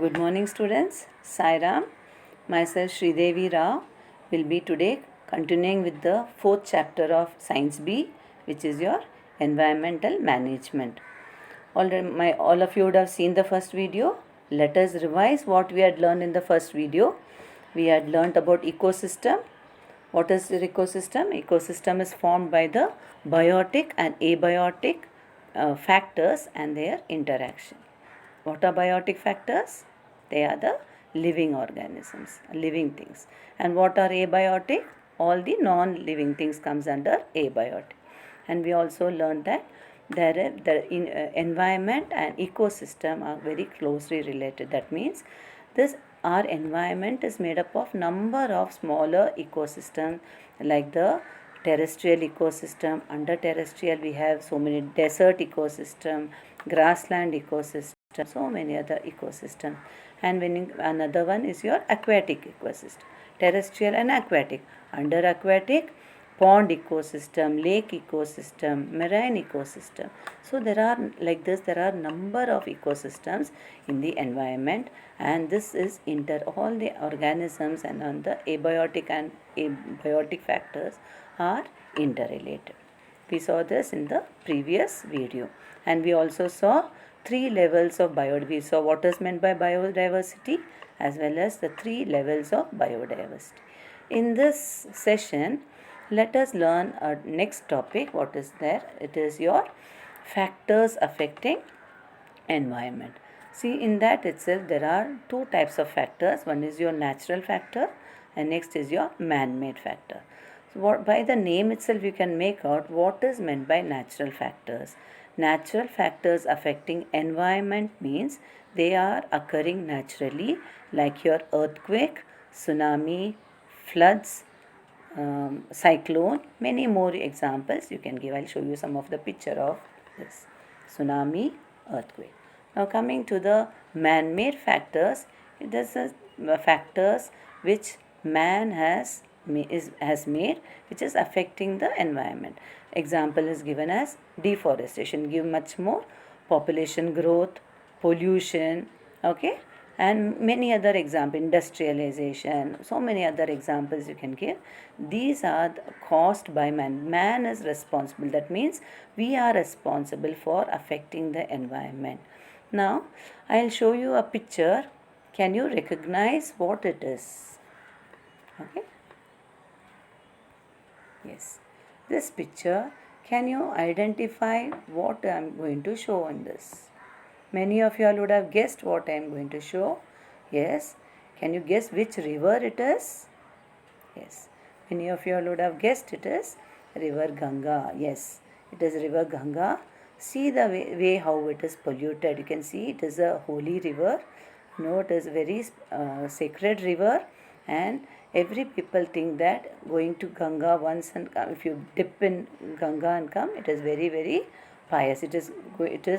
Good morning, students. Sairam, myself Sridevi Rao will be today continuing with the fourth chapter of Science B, which is your environmental management. All of you would have seen the first video. Let us revise what we had learned in the first video. We had learned about ecosystem. What is the ecosystem? Ecosystem is formed by the biotic and abiotic factors and their interaction. What are biotic factors? They are the living organisms, living things. And what are abiotic? All the non-living things comes under abiotic. And we also learned that environment and ecosystem are very closely related. That means this our environment is made up of number of smaller ecosystems like the terrestrial ecosystem. Under terrestrial we have so many desert ecosystem, grassland ecosystem, so many other ecosystem. And another one is your aquatic ecosystem, terrestrial and aquatic. Under aquatic, pond ecosystem, lake ecosystem, marine ecosystem. So there are number of ecosystems in the environment, and this is all the organisms and on the abiotic and abiotic factors are interrelated. We saw this in the previous video, and we also saw three levels of biodiversity. We saw what is meant by biodiversity as well as the three levels of biodiversity. In this session, let us learn our next topic. What is there? It is your factors affecting environment. See, in that itself there are two types of factors. One is your natural factor and next is your man-made factor. So by the name itself you can make out what is meant by natural factors. Natural factors affecting environment means they are occurring naturally, like your earthquake, tsunami, floods, cyclone, many more examples you can give. I'll show you some of the picture of this tsunami, earthquake. Now coming to the man-made factors, this is factors which man has made, which is affecting the environment. Example is given as deforestation, give much more, population growth, pollution, okay, and many other examples, industrialization, so many other examples you can give. These are caused by man. Man is responsible. That means we are responsible for affecting the environment. Now I'll show you a picture. Can you recognize what it is? Okay. Yes. This picture, can you identify what I am going to show in this? Many of you all would have guessed what I am going to show. Yes. Can you guess which river it is? Yes. Many of you all would have guessed it is river Ganga. Yes. It is river Ganga. See the way how it is polluted. You can see it is a holy river. No, it is very sacred river, and every people think that going to Ganga once and come, if you dip in Ganga and come, it is very, very pious. It is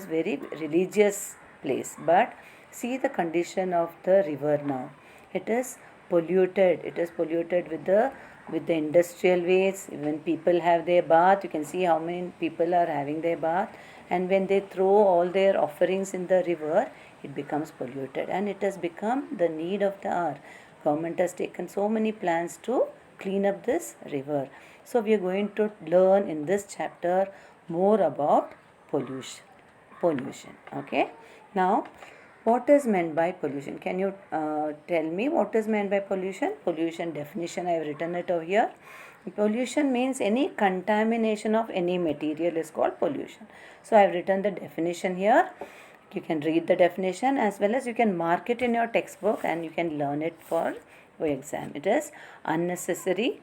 very religious place. But see the condition of the river now. It is polluted. It is polluted with the industrial waste. When people have their bath, you can see how many people are having their bath, and when they throw all their offerings in the river, it becomes polluted, and it has become the need of the hour. Government has taken so many plans to clean up this river. So we are going to learn in this chapter more about pollution. Okay. Now, what is meant by pollution? Can you tell me what is meant by pollution? Pollution definition, I have written it over here. Pollution means any contamination of any material is called pollution. So I have written the definition here. You can read the definition as well as you can mark it in your textbook and you can learn it for your exam. It is unnecessary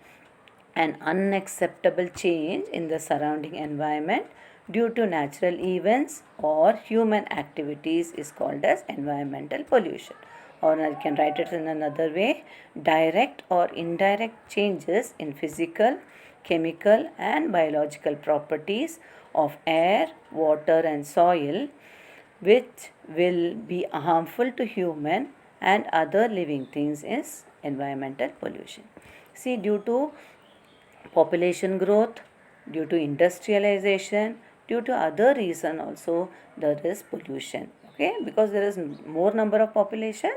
and unacceptable change in the surrounding environment due to natural events or human activities is called as environmental pollution. Or I can write it in another way: direct or indirect changes in physical, chemical and biological properties of air, water and soil which will be harmful to human and other living things is environmental pollution. See, due to population growth, due to industrialization, due to other reason also there is pollution. Okay, because there is more number of population,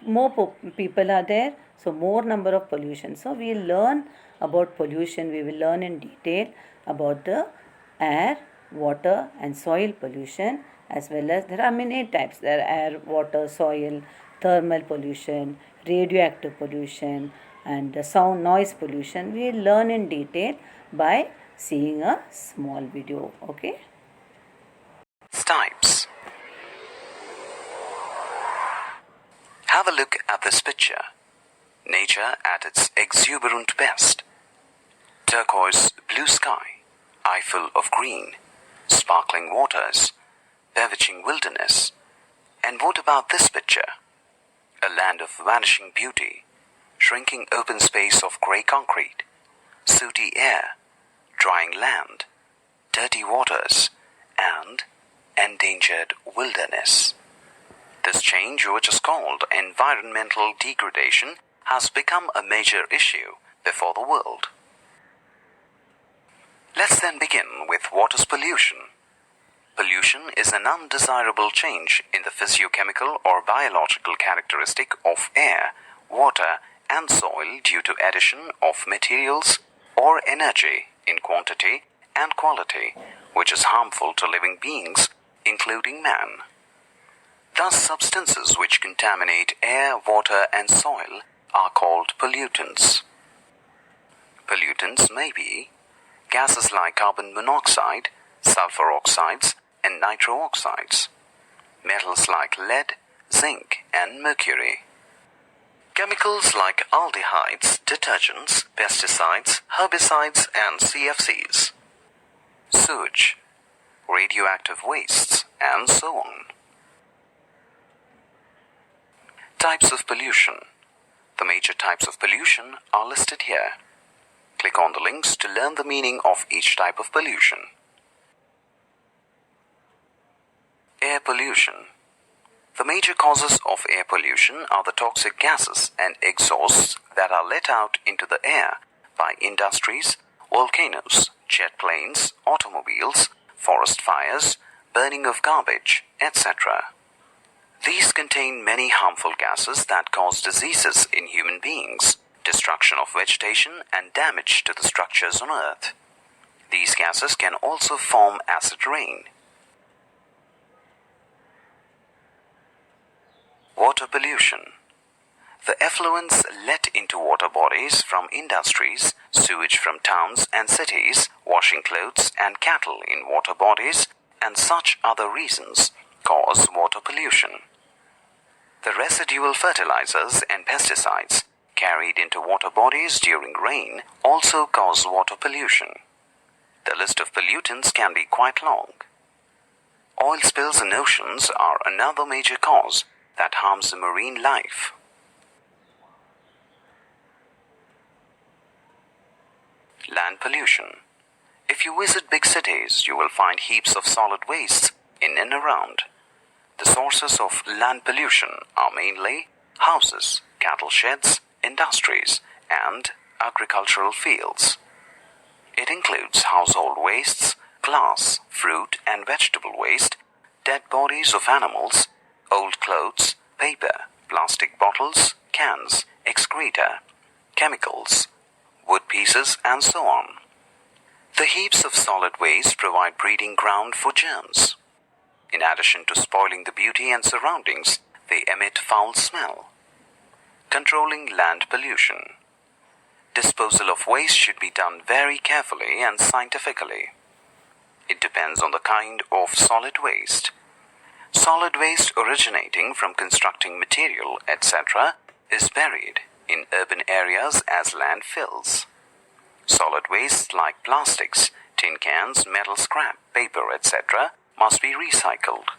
more people are there, so more number of pollution. So we will learn about pollution. We will learn in detail about the air, water and soil pollution, as well as there are many types. There are air, water, soil, thermal pollution, radioactive pollution and the sound noise pollution. We will learn in detail by seeing a small video. Okay. Types. Have a look at this picture. Nature at its exuberant best. Turquoise blue sky, eye full of green, sparkling waters, bewitching wilderness. And what about this picture? A land of vanishing beauty, shrinking open space of grey concrete, sooty air, drying land, dirty waters, and endangered wilderness. This change, which is called environmental degradation, has become a major issue before the world. Let's then begin with what is pollution. Pollution is an undesirable change in the physiochemical or biological characteristic of air, water, and soil due to addition of materials or energy in quantity and quality, which is harmful to living beings, including man. Thus, substances which contaminate air, water, and soil are called pollutants. Pollutants may be gases like carbon monoxide, sulfur oxides, and nitro oxides, metals like lead, zinc, and mercury, chemicals like aldehydes, detergents, pesticides, herbicides, and CFCs, sewage, radioactive wastes, and so on. Types of pollution. The major types of pollution are listed here. Click on the links to learn the meaning of each type of pollution. Air pollution. The major causes of air pollution are the toxic gases and exhausts that are let out into the air by industries, volcanoes, jet planes, automobiles, forest fires, burning of garbage, etc. These contain many harmful gases that cause diseases in human beings, destruction of vegetation, and damage to the structures on Earth. These gases can also form acid rain. Water pollution. The effluents let into water bodies from industries, sewage from towns and cities, washing clothes and cattle in water bodies, and such other reasons cause water pollution. The residual fertilizers and pesticides carried into water bodies during rain also cause water pollution. The list of pollutants can be quite long. Oil spills in oceans are another major cause that harms the marine life. Land pollution. If you visit big cities, you will find heaps of solid waste in and around. The sources of land pollution are mainly houses, cattle sheds, industries, and agricultural fields. It includes household wastes, glass, fruit and vegetable waste, dead bodies of animals, old clothes, paper, plastic bottles, cans, excreta, chemicals, wood pieces, and so on. The heaps of solid waste provide breeding ground for germs. In addition to spoiling the beauty and surroundings, they emit foul smell. Controlling land pollution. Disposal of waste should be done very carefully and scientifically. It depends on the kind of solid waste. Solid waste originating from constructing material, etc., is buried in urban areas as landfills. Solid waste like plastics, tin cans, metal scrap, paper, etc., must be recycled.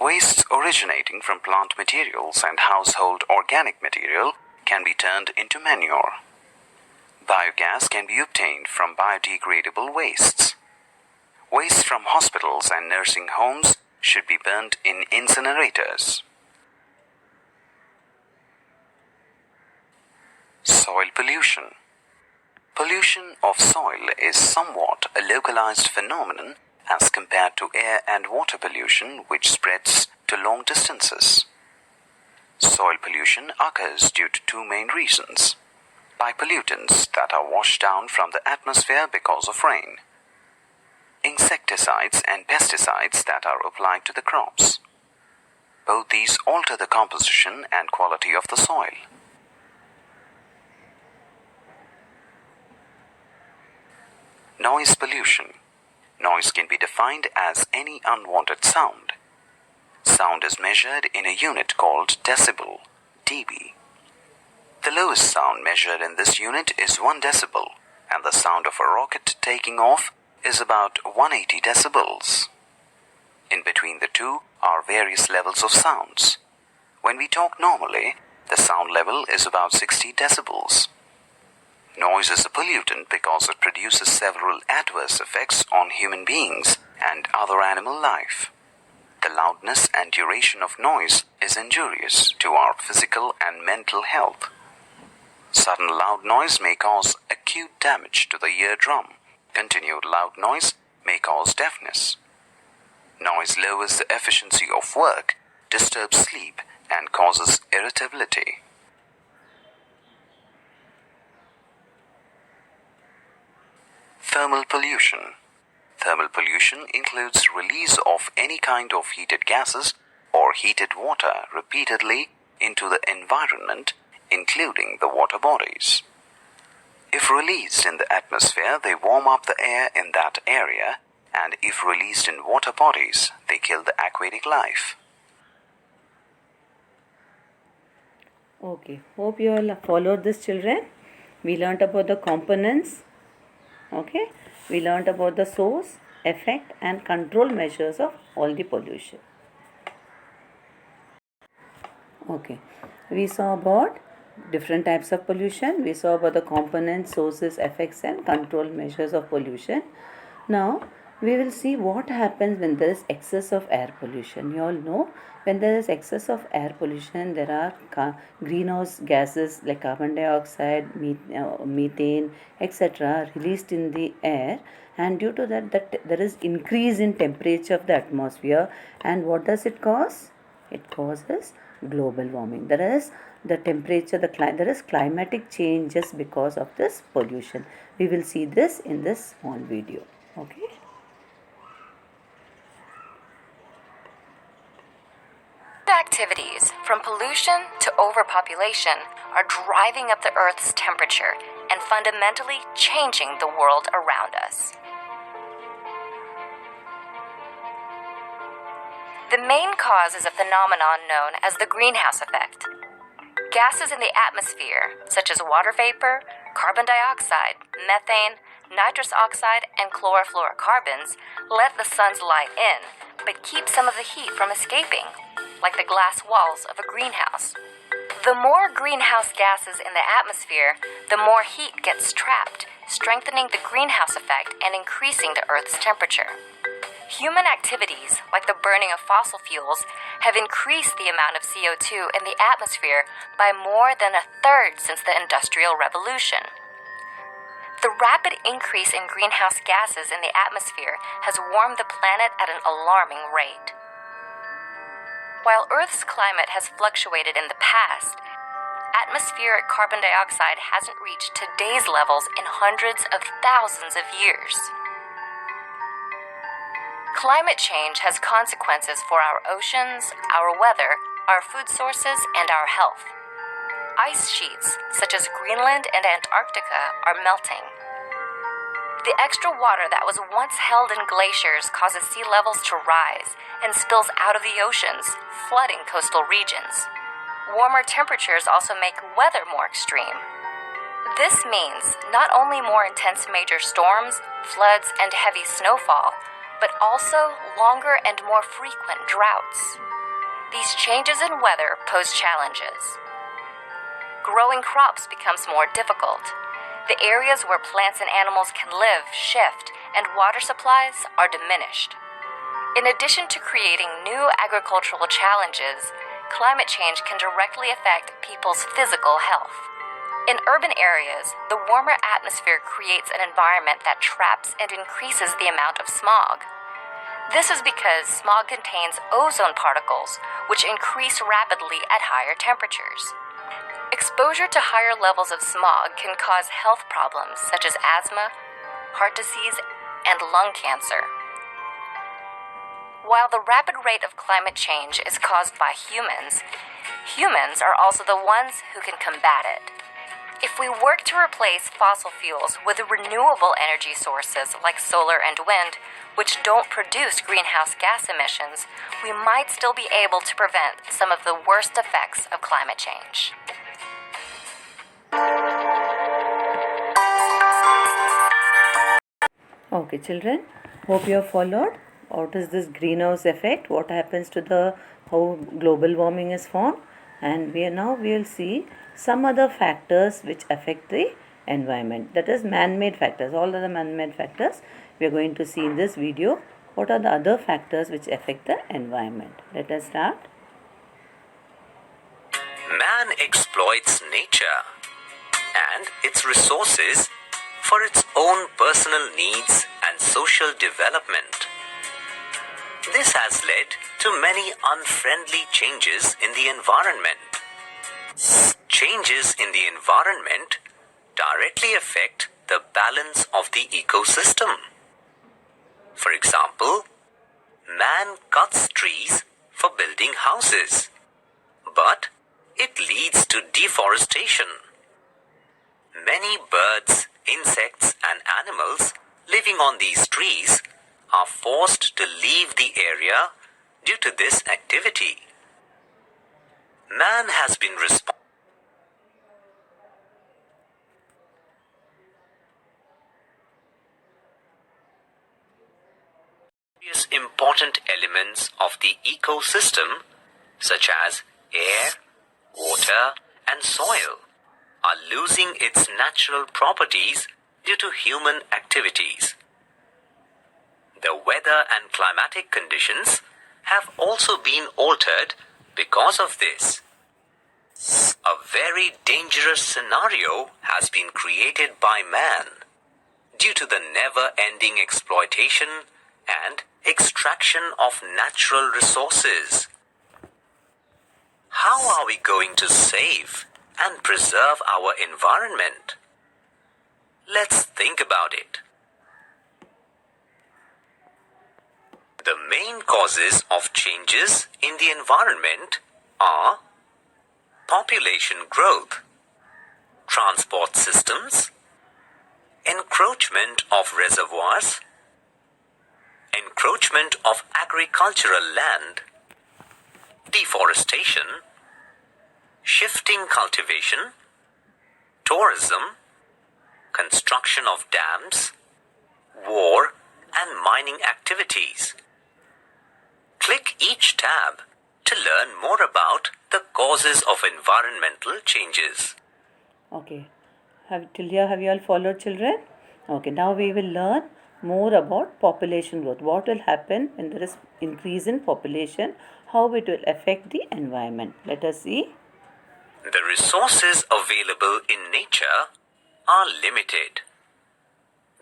Wastes originating from plant materials and household organic material can be turned into manure. Biogas can be obtained from biodegradable wastes. Waste from hospitals and nursing homes should be burnt in incinerators. Soil pollution. Pollution of soil is somewhat a localized phenomenon as compared to air and water pollution, which spreads to long distances. Soil pollution occurs due to two main reasons: by pollutants that are washed down from the atmosphere because of rain, insecticides and pesticides that are applied to the crops. Both these alter the composition and quality of the soil. Noise pollution. Noise can be defined as any unwanted sound. Sound is measured in a unit called decibel, dB. The lowest sound measured in this unit is 1 decibel, and the sound of a rocket taking off is about 180 decibels. In between the two are various levels of sounds. When we talk normally, the sound level is about 60 decibels. Noise is a pollutant because it produces several adverse effects on human beings and other animal life. The loudness and duration of noise is injurious to our physical and mental health. Sudden loud noise may cause acute damage to the eardrum. Continued loud noise may cause deafness. Noise lowers the efficiency of work, disturbs sleep, and causes irritability. Thermal pollution. Thermal pollution includes release of any kind of heated gases or heated water repeatedly into the environment, including the water bodies. If released in the atmosphere, they warm up the air in that area, and if released in water bodies, they kill the aquatic life. Okay, hope you all followed this, children. We learnt about the components. Okay, we learnt about the source, effect and control measures of all the pollution. Okay, we saw about different types of pollution. We saw about the components, sources, effects and control measures of pollution. Now we will see what happens when there is excess of air pollution. You all know, when there is excess of air pollution, there are greenhouse gases like carbon dioxide, methane, etc. released in the air, and due to that there is increase in temperature of the atmosphere. And what does it cause? It causes global warming. There is the temperature, there is climatic change just because of this pollution. We will see this in this small video. Okay. Activities, from pollution to overpopulation, are driving up the Earth's temperature and fundamentally changing the world around us. The main cause is a phenomenon known as the greenhouse effect. Gases in the atmosphere, such as water vapor, carbon dioxide, methane, nitrous oxide, and chlorofluorocarbons, let the sun's light in, but keep some of the heat from escaping, like the glass walls of a greenhouse. The more greenhouse gases in the atmosphere, the more heat gets trapped, strengthening the greenhouse effect and increasing the Earth's temperature. Human activities, like the burning of fossil fuels, have increased the amount of CO2 in the atmosphere by more than a third since the Industrial Revolution. The rapid increase in greenhouse gases in the atmosphere has warmed the planet at an alarming rate. While Earth's climate has fluctuated in the past, atmospheric carbon dioxide hasn't reached today's levels in hundreds of thousands of years. Climate change has consequences for our oceans, our weather, our food sources, and our health. Ice sheets, such as Greenland and Antarctica, are melting. The extra water that was once held in glaciers causes sea levels to rise and spills out of the oceans, flooding coastal regions. Warmer temperatures also make weather more extreme. This means not only more intense major storms, floods, and heavy snowfall, but also longer and more frequent droughts. These changes in weather pose challenges. Growing crops becomes more difficult. The areas where plants and animals can live shift, and water supplies are diminished. In addition to creating new agricultural challenges, climate change can directly affect people's physical health. In urban areas, the warmer atmosphere creates an environment that traps and increases the amount of smog. This is because smog contains ozone particles, which increase rapidly at higher temperatures. Exposure to higher levels of smog can cause health problems such as asthma, heart disease, and lung cancer. While the rapid rate of climate change is caused by humans, humans are also the ones who can combat it. If we work to replace fossil fuels with renewable energy sources like solar and wind, which don't produce greenhouse gas emissions, we might still be able to prevent some of the worst effects of climate change. Okay, children, hope you have followed. What is this greenhouse effect? What happens to the how global warming is formed? And we will see some other factors which affect the environment. That is man-made factors. All other man-made factors we are going to see in this video. What are the other factors which affect the environment? Let us start. Man exploits nature and its resources for its own personal needs and social development. This has led to many unfriendly changes in the environment. Changes in the environment directly affect the balance of the ecosystem. For example, man cuts trees for building houses, but it leads to deforestation. Many birds, insects, and animals living on these trees are forced to leave the area due to this activity. Man has been responsible. Various important elements of the ecosystem, such as air, water, and soil, are losing its natural properties due to human activities. The weather and climatic conditions have also been altered because of this. A very dangerous scenario has been created by man due to the never-ending exploitation and extraction of natural resources. How are we going to save and preserve our environment? Let's think about it. The main causes of changes in the environment are population growth, transport systems, encroachment of reservoirs, encroachment of agricultural land, deforestation, shifting cultivation, tourism, construction of dams, war, and mining activities. Click each tab to learn more about the causes of environmental changes. Okay, till here have you all followed, children? Okay, now we will learn more about population growth. What will happen when there is increase in population? How it will affect the environment? Let us see. The resources available in nature are limited.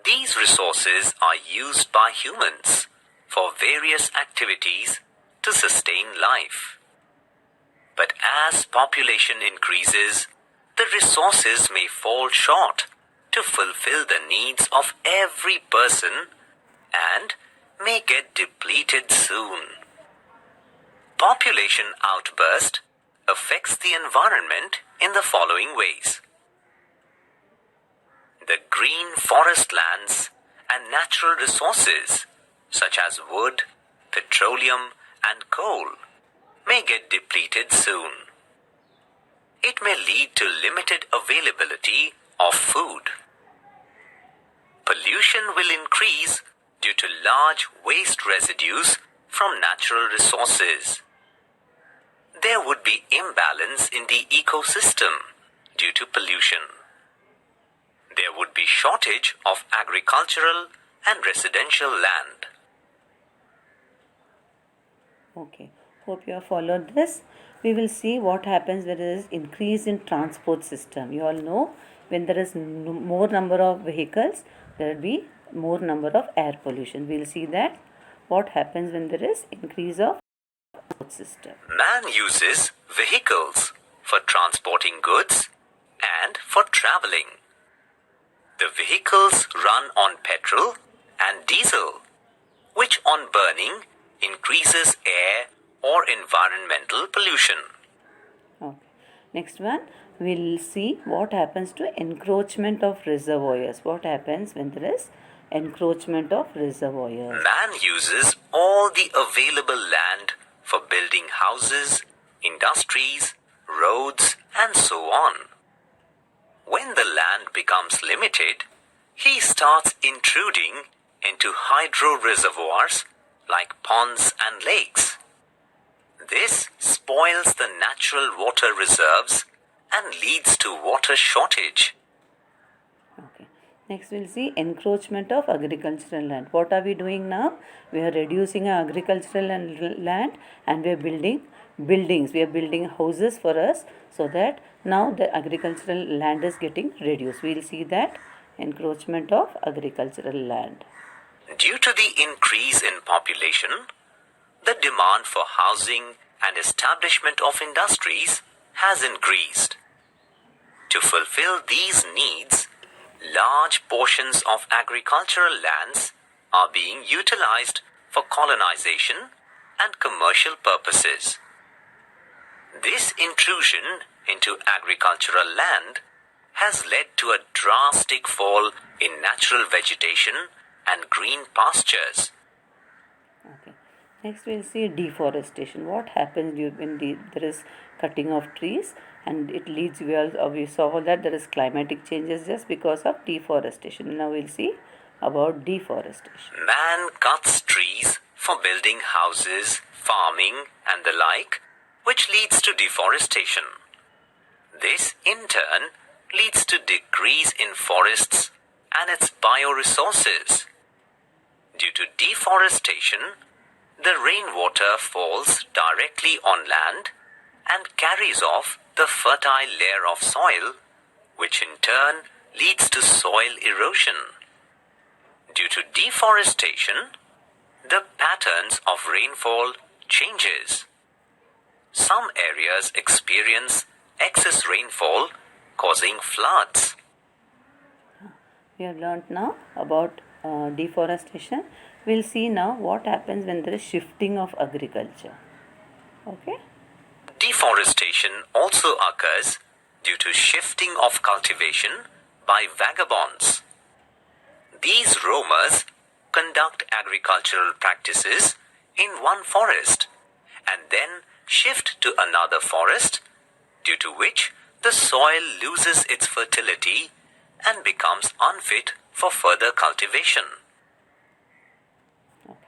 These resources are used by humans for various activities to sustain life. But as population increases, the resources may fall short to fulfill the needs of every person and may get depleted soon. Population outburst affects the environment in the following ways. The green forest lands and natural resources such as wood, petroleum, and coal may get depleted soon. It may lead to limited availability of food. Pollution will increase due to large waste residues from natural resources. There would be imbalance in the ecosystem due to pollution. There would be shortage of agricultural and residential land. Okay, hope you have followed this. We will see what happens when there is increase in transport system. You all know when there is more number of vehicles, there will be more number of air pollution. We will see that. what happens when there is increase of road system. Man uses vehicles for transporting goods and for traveling. The vehicles run on petrol and diesel, which on burning increases air or environmental pollution. Okay. Next one, we'll see what happens to encroachment of reservoirs. What happens when there is encroachment of reservoirs? Man uses all the available land for building houses, industries, roads, and so on. When the land becomes limited, he starts intruding into hydro reservoirs like ponds and lakes. This spoils the natural water reserves and leads to water shortage. Okay. Next we'll see encroachment of agricultural land. What are we doing now? We are reducing our agricultural land and we are building buildings. We are building houses for us, so that now the agricultural land is getting reduced. We'll see that encroachment of agricultural land. Due to the increase in population, the demand for housing and establishment of industries has increased. To fulfill these needs, large portions of agricultural lands are being utilized for colonization and commercial purposes. This intrusion into agricultural land has led to a drastic fall in natural vegetation and green pastures. Okay. Next we'll see deforestation. What happens when there is cutting of trees, and it leads, we saw that there is climatic changes just because of deforestation. Now we'll see about deforestation. Man cuts trees for building houses, farming, and the like, which leads to deforestation. This, in turn, leads to decrease in forests and its bioresources. Due to deforestation, the rainwater falls directly on land and carries off the fertile layer of soil, which in turn leads to soil erosion. Due to deforestation, the patterns of rainfall changes. Some areas experience excess rainfall, causing floods. We have learnt now about deforestation. We'll see now what happens when there is shifting of agriculture. Okay. Deforestation also occurs due to shifting of cultivation by vagabonds. These roamers conduct agricultural practices in one forest and then shift to another forest, due to which the soil loses its fertility and becomes unfit for further cultivation. Okay.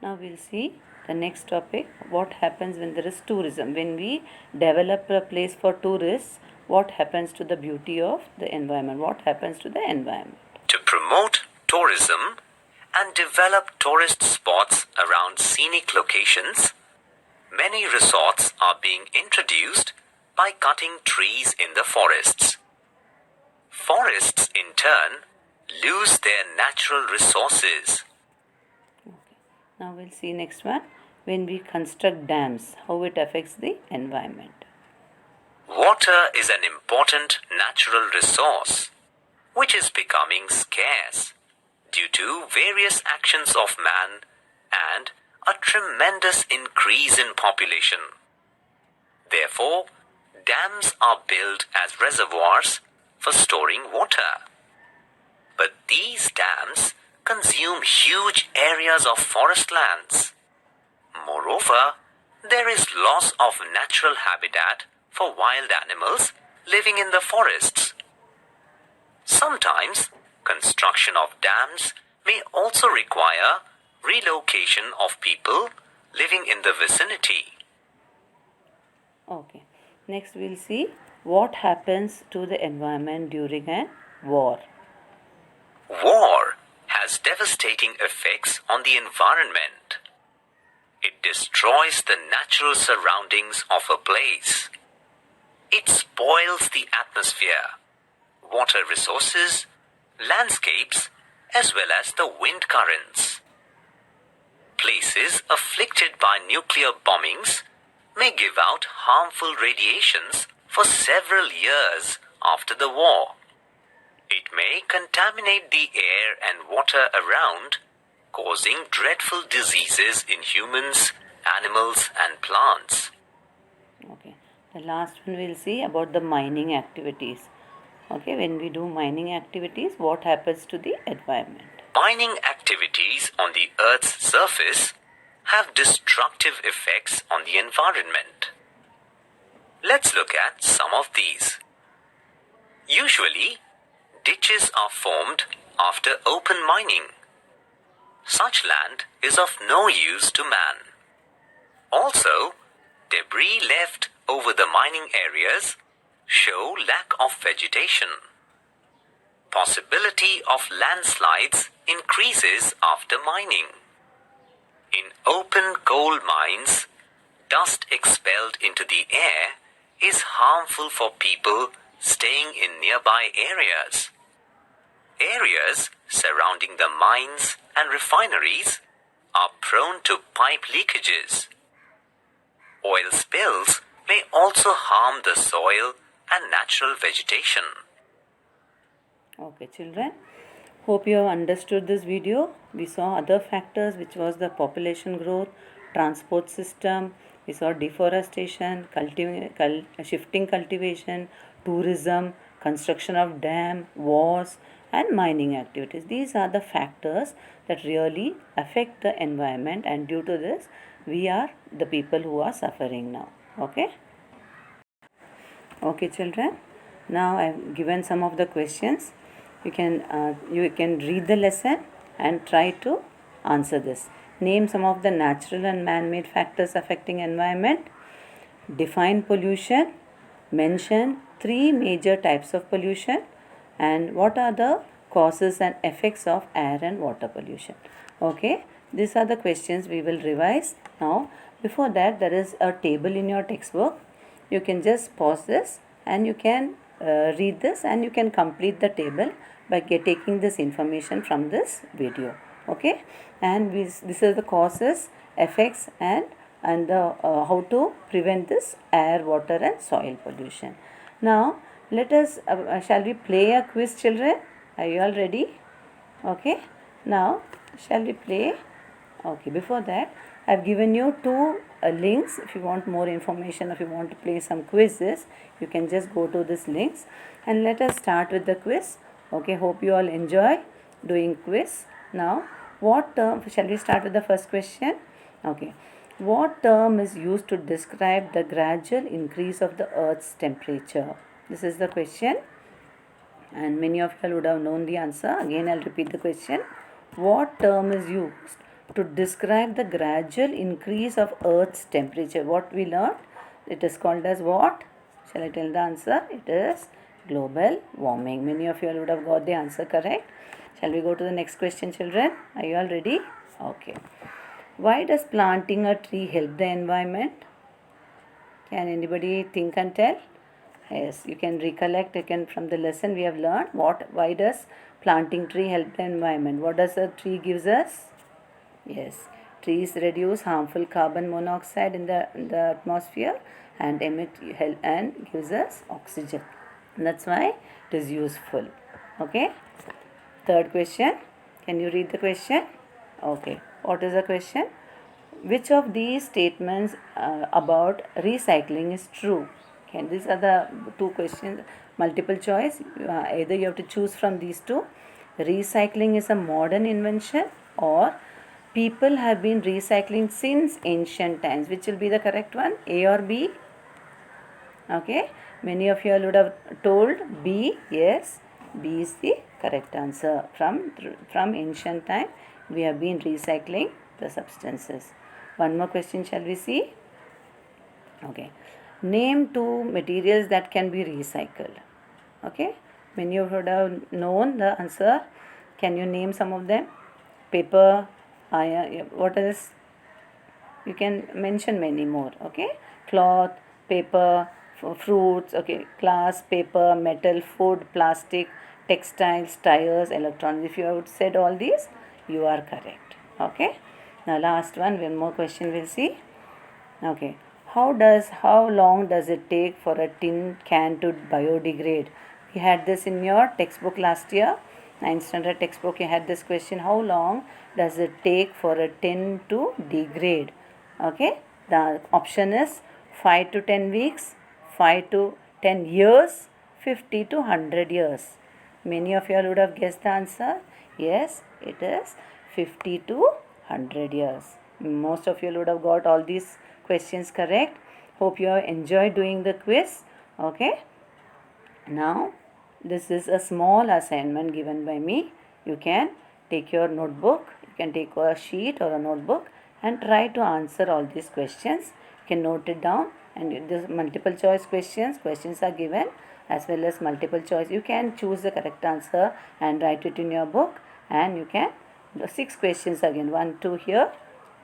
Now we'll see the next topic, what happens when there is tourism. When we develop a place for tourists, what happens to the beauty of the environment? What happens to the environment? To promote tourism and develop tourist spots around scenic locations, many resorts are being introduced by cutting trees in the forests. Forests, in turn, lose their natural resources. Okay. Now we'll see next one. When we construct dams, how it affects the environment. Water is an important natural resource, which is becoming scarce due to various actions of man and a tremendous increase in population. Therefore, dams are built as reservoirs for storing water. But these dams consume huge areas of forest lands. Moreover, there is loss of natural habitat for wild animals living in the forests. Sometimes, construction of dams may also require relocation of people living in the vicinity. Okay. Next we'll see what happens to the environment during a war. War has devastating effects on the environment. It destroys the natural surroundings of a place. It spoils the atmosphere, water resources, landscapes, as well as the wind currents. places afflicted by nuclear bombings may give out harmful radiations for several years after the war. It may contaminate the air and water around, causing dreadful diseases in humans, animals, and plants. Okay, the last one we'll see about the mining activities. Okay, when we do mining activities, what happens to the environment? Mining activities on the Earth's surface have destructive effects on the environment. Let's look at some of these. Usually, ditches are formed after open mining. Such land is of no use to man. Also, debris left over the mining areas show lack of vegetation. Possibility of landslides increases after mining. In open coal mines, dust expelled into the air is harmful for people staying in nearby areas. Areas surrounding the mines and refineries are prone to pipe leakages. Oil spills may also harm the soil and natural vegetation. Okay, children, hope you have understood this video. We saw other factors, which was the population growth, transport system, we saw deforestation, shifting cultivation, tourism, construction of dam, wars, and mining activities. These are the factors that really affect the environment, and due to this we are the people who are suffering now. Okay children, now I have given some of the questions. You can read the lesson and try to answer this. Name some of the natural and man-made factors affecting environment. Define pollution. Mention 3 major types of pollution, and what are the causes and effects of air and water pollution. Okay, these are the questions we will revise now. Before that, there is a table in your textbook. You can just pause this and you can read this, and you can complete the table by taking this information from this video. Okay, and this is the causes, effects, and the how to prevent this air, water, and soil pollution. Now let us shall we play a quiz, children? Are you all ready? Okay, now shall we play? Okay, before that I have given you 2 links. If you want more information, if you want to play some quizzes, you can just go to these links, and let us start with the quiz. Okay, hope you all enjoy doing quiz. Now, what term, shall we start with the first question? Okay, what term is used to describe the gradual increase of the Earth's temperature? This is the question, and many of you would have known the answer. Again, I'll repeat the question. What term is used to describe the gradual increase of Earth's temperature? What we learned, it is called as what? Shall I tell the answer? It is global warming. Many of you would have got the answer correct. Shall we go to the next question, children? Are you all ready? Okay. Why does planting a tree help the environment? Can anybody think and tell? Yes, you can recollect. From the lesson we have learned why does planting tree help the environment? What does a tree gives us? Yes, trees reduce harmful carbon monoxide in the atmosphere and and gives us oxygen. That's why it is useful. Okay. Third question. Can you read the question? Okay. What is the question? Which of these statements about recycling is true? Okay, these are the 2 questions, multiple choice. Either you have to choose from these 2. Recycling is a modern invention, or people have been recycling since ancient times. Which will be the correct one? A or B? Okay, many of you would have told B. Yes, B is the correct answer. From ancient time we have been recycling the substances. One more question shall we see? Okay, name 2 materials that can be recycled. Okay, many of you would have known the answer. Can you name some of them? Paper, iron, what else? You can mention many more. Okay, cloth, paper, fruits, okay, glass, paper, metal, food, plastic, textiles, tires, electronics. If you have said all these, you are correct. Okay, Now last one more question we'll see. Okay. How long does it take for a tin can to biodegrade? You had this in your textbook last year, 9th standard textbook. You had this question. How long does it take for a tin to degrade? Okay. The option is 5 to 10 weeks, 5 to 10 years, 50 to 100 years. Many of you all would have guessed the answer. Yes, it is 50 to 100 years. Most of you would have got all these questions correct. Hope you have enjoyed doing the quiz. Okay. Now, this is a small assignment given by me. You can take your notebook, you can take a sheet or a notebook and try to answer all these questions. You can note it down, and this multiple choice questions are given as well as multiple choice. You can choose the correct answer and write it in your book, and you can the 6 questions again, 1 2 here,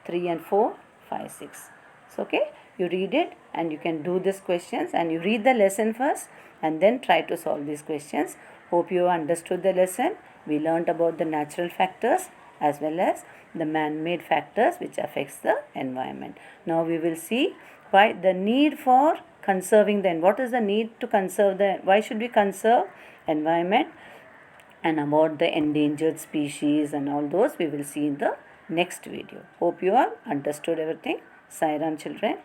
3 and 4 5 6. So okay, you read it and you can do these questions, and you read the lesson first and then try to solve these questions. Hope you understood the lesson. We learnt about the natural factors as well as the man-made factors which affects the environment. Now we will see why the need for conserving the, what is the need to conserve the, why should we conserve environment, and about the endangered species and all those we will see in the next video. Hope you all understood everything. Sai Ram children.